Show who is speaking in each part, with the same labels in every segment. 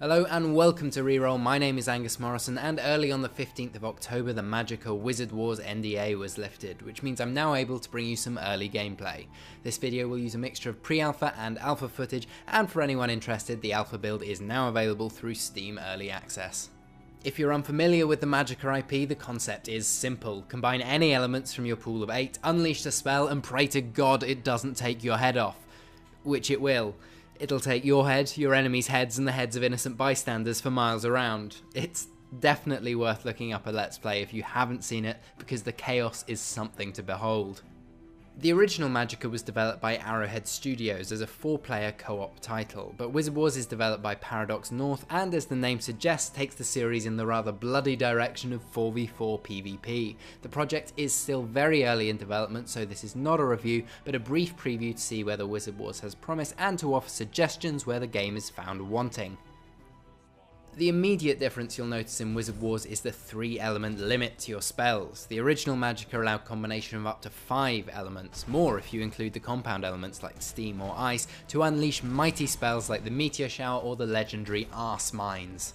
Speaker 1: Hello and welcome to Reroll. My name is Angus Morrison, and early on the 15th of October the Magicka Wizard Wars NDA was lifted, which means I'm now able to bring you some early gameplay. This video will use a mixture of pre-alpha and alpha footage, and for anyone interested, the alpha build is now available through Steam Early Access. If you're unfamiliar with the Magicka IP, the concept is simple. Combine any elements from your pool of 8, unleash the spell, and pray to God it doesn't take your head off. Which it will. It'll take your head, your enemies' heads, and the heads of innocent bystanders for miles around. It's definitely worth looking up a Let's Play if you haven't seen it, because the chaos is something to behold. The original Magicka was developed by Arrowhead Studios as a 4-player co-op title, but Wizard Wars is developed by Paradox North and, as the name suggests, takes the series in the rather bloody direction of 4v4 PvP. The project is still very early in development, so this is not a review, but a brief preview to see whether Wizard Wars has promise and to offer suggestions where the game is found wanting. The immediate difference you'll notice in Wizard Wars is the 3-element limit to your spells. The original Magicka allowed combination of up to 5 elements, more if you include the compound elements like steam or ice, to unleash mighty spells like the Meteor Shower or the legendary Arse Mines.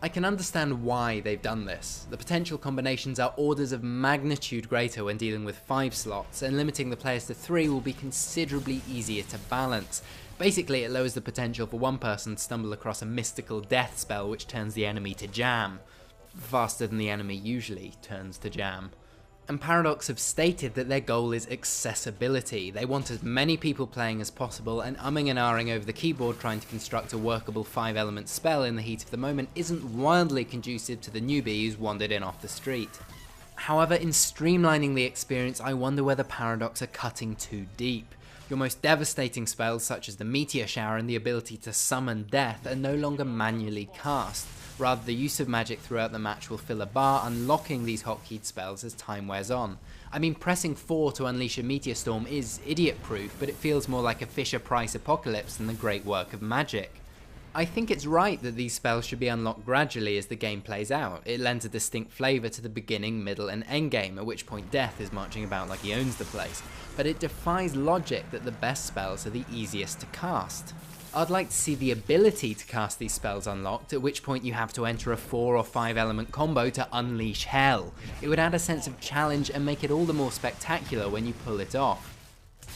Speaker 1: I can understand why they've done this. The potential combinations are orders of magnitude greater when dealing with 5 slots, and limiting the players to 3 will be considerably easier to balance. Basically, it lowers the potential for one person to stumble across a mystical death spell which turns the enemy to jam. Faster than the enemy usually turns to jam. And Paradox have stated that their goal is accessibility. They want as many people playing as possible, and umming and ahhing over the keyboard trying to construct a workable 5-element spell in the heat of the moment isn't wildly conducive to the newbie who's wandered in off the street. However, in streamlining the experience, I wonder whether Paradox are cutting too deep. Your most devastating spells, such as the Meteor Shower and the ability to summon death, are no longer manually cast. Rather, the use of magic throughout the match will fill a bar, unlocking these hotkeyed spells as time wears on. I mean, pressing 4 to unleash a Meteor Storm is idiot-proof, but it feels more like a Fisher-Price apocalypse than the great work of magic. I think it's right that these spells should be unlocked gradually as the game plays out. It lends a distinct flavour to the beginning, middle and end game, at which point Death is marching about like he owns the place. But it defies logic that the best spells are the easiest to cast. I'd like to see the ability to cast these spells unlocked, at which point you have to enter a 4 or 5 element combo to unleash hell. It would add a sense of challenge and make it all the more spectacular when you pull it off.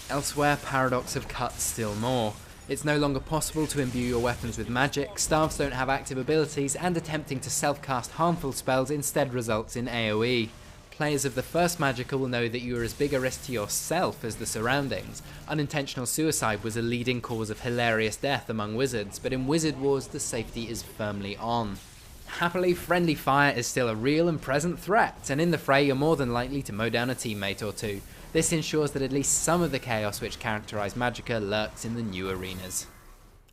Speaker 1: Elsewhere, Paradox have cut still more. It's no longer possible to imbue your weapons with magic, staffs don't have active abilities, and attempting to self-cast harmful spells instead results in AoE. Players of the first Magicka will know that you are as big a risk to yourself as the surroundings. Unintentional suicide was a leading cause of hilarious death among wizards, but in Wizard Wars the safety is firmly on. Happily, friendly fire is still a real and present threat, and in the fray you're more than likely to mow down a teammate or two. This ensures that at least some of the chaos which characterise Magicka lurks in the new arenas.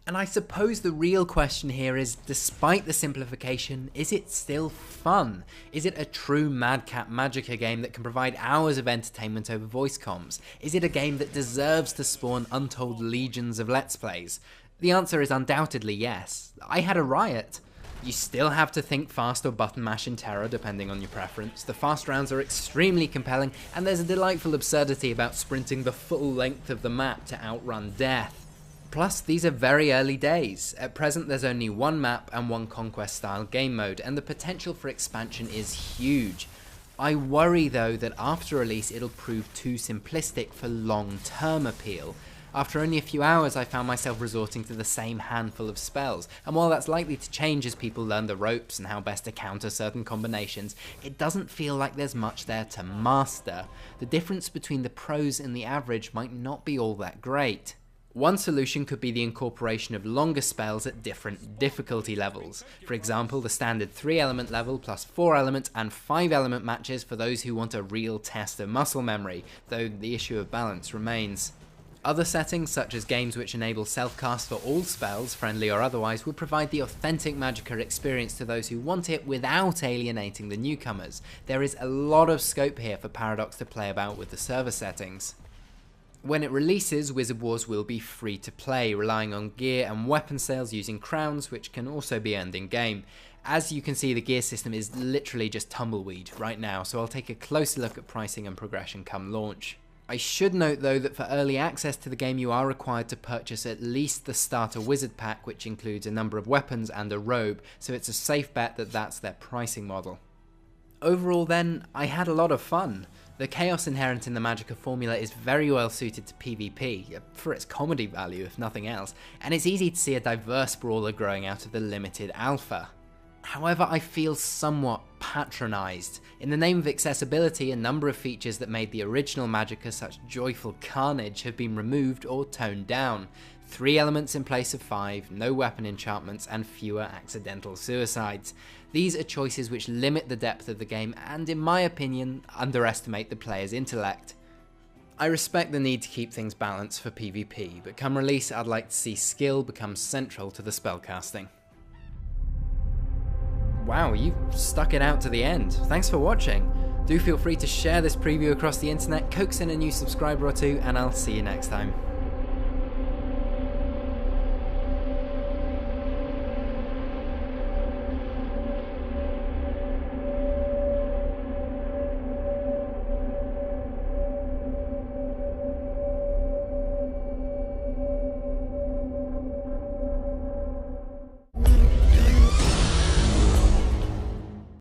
Speaker 1: And I suppose the real question here is, despite the simplification, is it still fun? Is it a true madcap Magicka game that can provide hours of entertainment over voice comms? Is it a game that deserves to spawn untold legions of Let's Plays? The answer is undoubtedly yes. I had a riot. You still have to think fast or button mash in terror depending on your preference. The fast rounds are extremely compelling, and there's a delightful absurdity about sprinting the full length of the map to outrun death. Plus, these are very early days. At present there's only one map and one conquest style game mode, and the potential for expansion is huge. I worry though that after release it'll prove too simplistic for long-term appeal. After only a few hours I found myself resorting to the same handful of spells, and while that's likely to change as people learn the ropes and how best to counter certain combinations, it doesn't feel like there's much there to master. The difference between the pros and the average might not be all that great. One solution could be the incorporation of longer spells at different difficulty levels. For example, the standard 3-element level plus 4-element and 5-element matches for those who want a real test of muscle memory, though the issue of balance remains. Other settings, such as games which enable self-cast for all spells, friendly or otherwise, would provide the authentic Magicka experience to those who want it without alienating the newcomers. There is a lot of scope here for Paradox to play about with the server settings. When it releases, Wizard Wars will be free to play, relying on gear and weapon sales using crowns, which can also be earned in-game. As you can see, the gear system is literally just tumbleweed right now, so I'll take a closer look at pricing and progression come launch. I should note though that for early access to the game you are required to purchase at least the starter wizard pack, which includes a number of weapons and a robe, so it's a safe bet that that's their pricing model. Overall then, I had a lot of fun. The chaos inherent in the Magicka formula is very well suited to PvP, for its comedy value if nothing else, and it's easy to see a diverse brawler growing out of the limited alpha. However, I feel somewhat patronised. In the name of accessibility, a number of features that made the original Magicka such joyful carnage have been removed or toned down. 3 elements in place of 5, no weapon enchantments, and fewer accidental suicides. These are choices which limit the depth of the game and, in my opinion, underestimate the player's intellect. I respect the need to keep things balanced for PvP, but come release I'd like to see skill become central to the spellcasting. Wow, you stuck it out to the end. Thanks for watching. Do feel free to share this preview across the internet, coax in a new subscriber or two, and I'll see you next time.